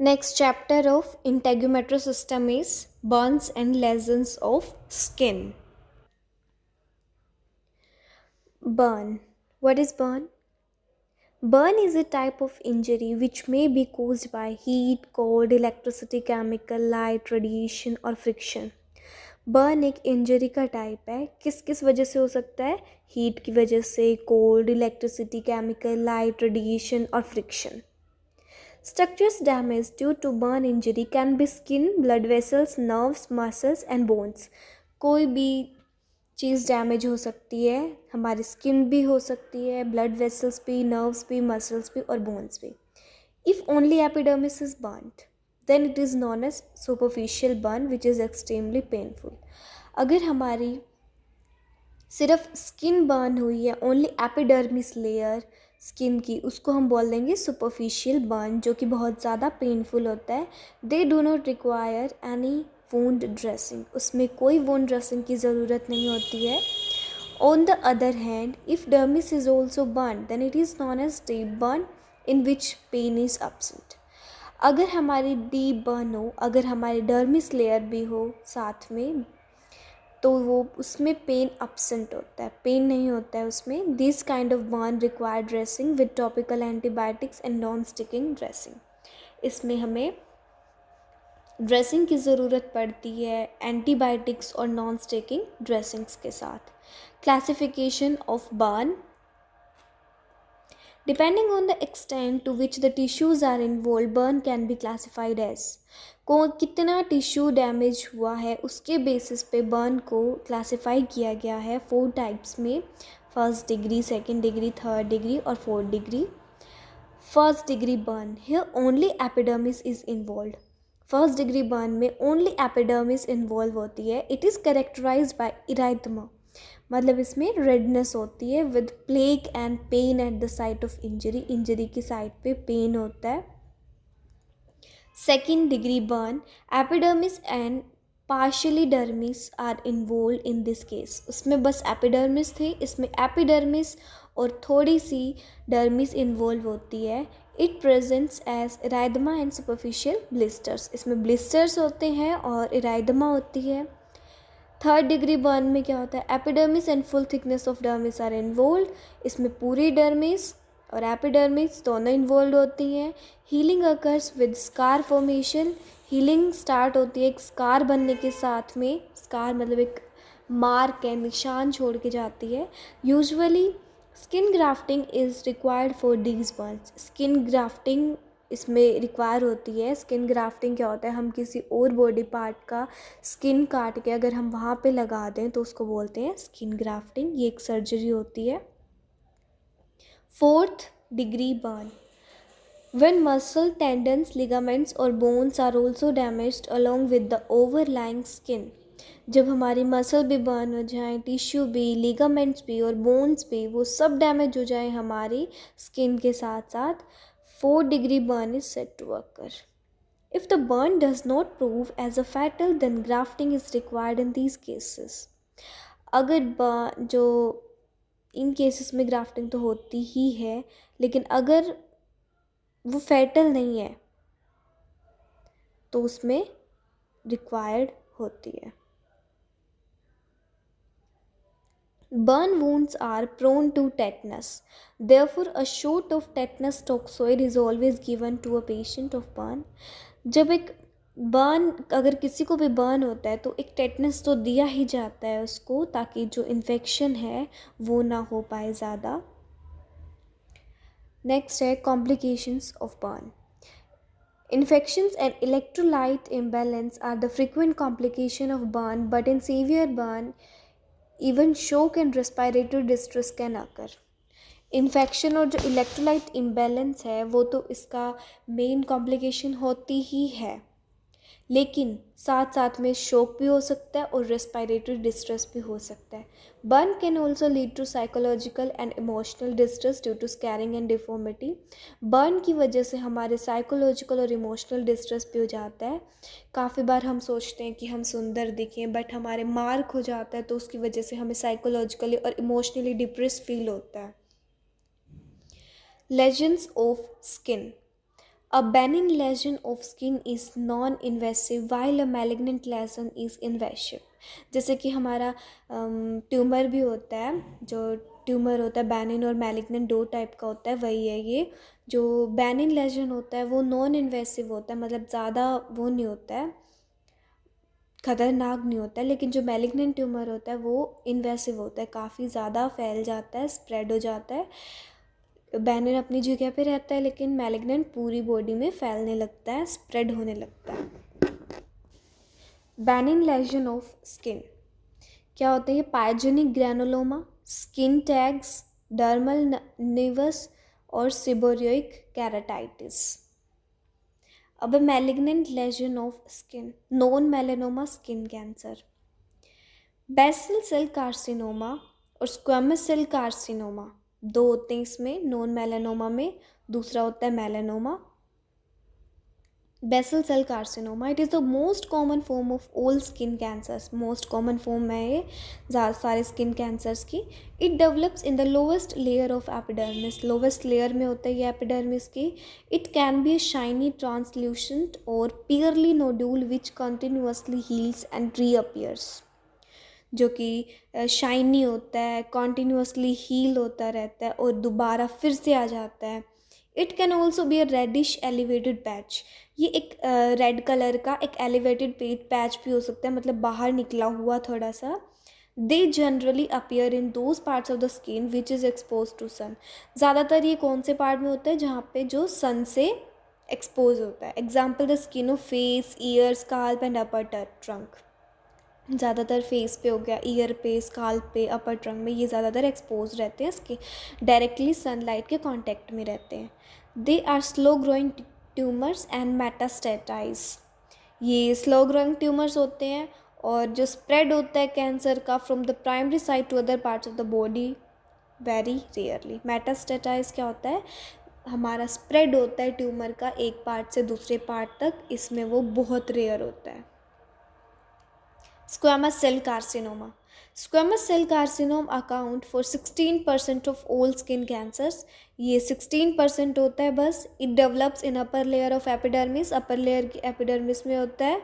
Next chapter of integumentary system is burns and lesions of skin. Burn. What is burn? Burn is a type of injury which may be caused by heat, cold, electricity, chemical, light, radiation और friction. Burn एक injury का type है. किस किस वजह से हो सकता है? हीट की वजह से, cold, electricity, chemical, light, radiation और friction. Structures damage due to burn injury can be skin, blood vessels, nerves, muscles and bones. कोई भी चीज़ डैमेज हो सकती है, हमारी स्किन भी हो सकती है, ब्लड वेसल्स भी, नर्व्स भी, मसल्स भी और बोन्स भी. If only epidermis is burnt, then it is known as superficial burn which is extremely painful. अगर हमारी सिर्फ स्किन बर्न हुई है, ओनली एपिडर्मिस लेयर स्किन की, उसको हम बोल देंगे सुपरफिशियल बर्न, जो कि बहुत ज़्यादा पेनफुल होता है. They do not require any wound dressing. उसमें कोई वुंड ड्रेसिंग की ज़रूरत नहीं होती है. On the other hand, if dermis is also burnt, then it is known as deep burn in which pain is absent. अगर हमारी डीप बर्न हो, अगर हमारी डर्मिस लेयर भी हो साथ में, तो वो उसमें पेन absent होता है, पेन नहीं होता है उसमें. This kind of burn require dressing with topical antibiotics and non sticking dressing. इसमें हमें ड्रेसिंग की ज़रूरत पड़ती है एंटीबायोटिक्स और नॉन स्टिकिंग ड्रेसिंग्स के साथ. Classification of burn. Depending on the extent to which the tissues are involved, burn can be classified as. को कितना टिश्यू डैमेज हुआ है उसके बेसिस पे बर्न को क्लासिफाई किया गया है 4 टाइप्स में. First degree, second degree, third degree और fourth degree. First degree burn, here only epidermis is involve. First degree burn में ओनली एपिडर्मिस इन्वॉल्व होती है. It is characterized by erythema, मतलब इसमें रेडनेस होती है with plaque and pain at the site of injury. Injury की site पे pain होता है. Second degree burn, epidermis and partially dermis are involve in this case. उसमें बस एपिडर्मिस थे, इसमें एपिडर्मिस और थोड़ी सी डर्मिस इन्वॉल्व होती है. It presents as erythema and superficial blisters. इसमें ब्लिस्टर्स होते हैं और इराइदमा होती है. थर्ड डिग्री बर्न में क्या होता है? Epidermis and full thickness of dermis are involve. इसमें पूरी डर्मिस और एपिडर्मिस दोनों इन्वॉल्व होती हैं. Healing occurs with scar formation. Healing start होती है एक स्कार बनने के साथ में. स्कार मतलब एक मार्क है, निशान छोड़ के जाती है. Usually skin grafting is required for these Burns. Skin grafting इसमें रिक्वायर होती है. स्किन ग्राफ्टिंग क्या होता है? हम किसी और बॉडी पार्ट का स्किन काट के अगर हम वहाँ पे लगा दें तो उसको बोलते हैं स्किन ग्राफ्टिंग. ये एक सर्जरी होती है. Fourth degree burn, when muscle, tendons, ligaments और bones are also damaged along with the overlying skin. जब हमारी मसल भी बर्न हो जाए, टिश्यू भी, लिगामेंट्स भी और बोन्स भी, वो सब डैमेज हो जाए हमारी स्किन के साथ साथ, 4th-degree burn is said to occur. If the burn does not prove as a fatal, then grafting is required in these cases. अगर जो इन केसेस में ग्राफ्टिंग तो होती ही है, लेकिन अगर वो फैटल नहीं है तो उसमें रिक्वायर्ड होती है. Burn wounds are prone to tetanus. Therefore, a shot of tetanus toxoid is always given to a patient of burn. जब एक बर्न, अगर किसी को भी बर्न होता है तो एक टेटनस तो दिया ही जाता है उसको, ताकि जो इन्फेक्शन है वो ना हो पाए ज़्यादा. नेक्स्ट है complications of burn. Infections and electrolyte imbalance are the frequent complication of burn, but in severe burn, even shock and respiratory distress can occur. Infection और जो इलेक्ट्रोलाइट इम्बैलेंस है वो तो इसका मेन कॉम्प्लिकेशन होती ही है, लेकिन साथ साथ में शोक भी हो सकता है और रेस्पिरेटरी डिस्ट्रेस भी हो सकता है. Burn can also lead to psychological and emotional distress due to scarring and deformity. Burn की वजह से हमारे साइकोलॉजिकल और इमोशनल डिस्ट्रेस भी हो जाता है. काफ़ी बार हम सोचते हैं कि हम सुंदर दिखें, बट हमारे मार्क हो जाता है तो उसकी वजह से हमें साइकोलॉजिकली और इमोशनली डिप्रेस फील होता है. Legends of skin. A benign lesion of skin is non-invasive while a malignant lesion is invasive. जैसे कि हमारा ट्यूमर भी होता है, जो ट्यूमर होता है बेनिन और मैलिग्नेंट दो टाइप का होता है, वही है ये। जो बेनिन लेजन होता है वो नॉन इन्वेसिव होता है, मतलब ज़्यादा वो नहीं होता है, खतरनाक नहीं होता है। लेकिन जो मैलिग्नेंट ट्यूमर होता है वो इन्वेसिव होता है, काफ़ी ज़्यादा फैल जाता है, स्प्रेड हो जाता है। बेनिन अपनी जगह पे रहता है, लेकिन मैलिग्नेंट पूरी बॉडी में फैलने लगता है, स्प्रेड होने लगता है। बेनिन लेजन ऑफ स्किन क्या होता है? ये pyogenic granuloma, skin tags, dermal nevus और सिबोरियोइक केराटाइटिस। अब malignant lesion of skin, non melanoma skin cancer, basal cell carcinoma और स्क्वेमस सेल कार्सिनोमा, दो होते हैं इसमें, नॉन मेलानोमा में, दूसरा होता है melanoma. Basal cell carcinoma, it is the most common form of all skin cancers, most common form है ये सारे स्किन कैंसर्स की। It develops in the lowest layer of epidermis, lowest layer में होता है ये एपिडर्मिस की। It can be shiny translucent और pearly nodule which continuously heals and reappears, जो कि शाइनी होता है, कॉन्टीन्यूसली हील होता रहता है और दोबारा फिर से आ जाता है। It can also be a reddish elevated patch, ये एक रेड कलर का एक एलिवेटेड पैच भी हो सकता है, मतलब बाहर निकला हुआ थोड़ा सा। They generally appear in those parts of the skin which is expose to sun, ज़्यादातर ये कौन से पार्ट में होता है? जहाँ पे जो सन से एक्सपोज होता है। Example the skin of face, year, scalp and upper trunk, ज़्यादातर फेस पे हो गया, ईयर पे, स्काल्प पे, अपर ट्रंक में, ये ज़्यादातर एक्सपोज रहते हैं, इसके डायरेक्टली सनलाइट के कांटेक्ट में रहते हैं। They are slow growing tumours and metastasize, ये स्लो ग्रोइंग ट्यूमर्स होते हैं और जो स्प्रेड होता है कैंसर का from the primary site to other parts of the body very rarely. Metastasize क्या होता है? हमारा स्प्रेड होता है ट्यूमर का एक पार्ट से दूसरे पार्ट तक, इसमें वो बहुत रेयर होता है। Squamous cell carcinoma. Squamous cell carcinoma account for 16% of all skin cancers. ये 16% होता है बस। It develops in upper layer of epidermis. upper layer की epidermis में होता है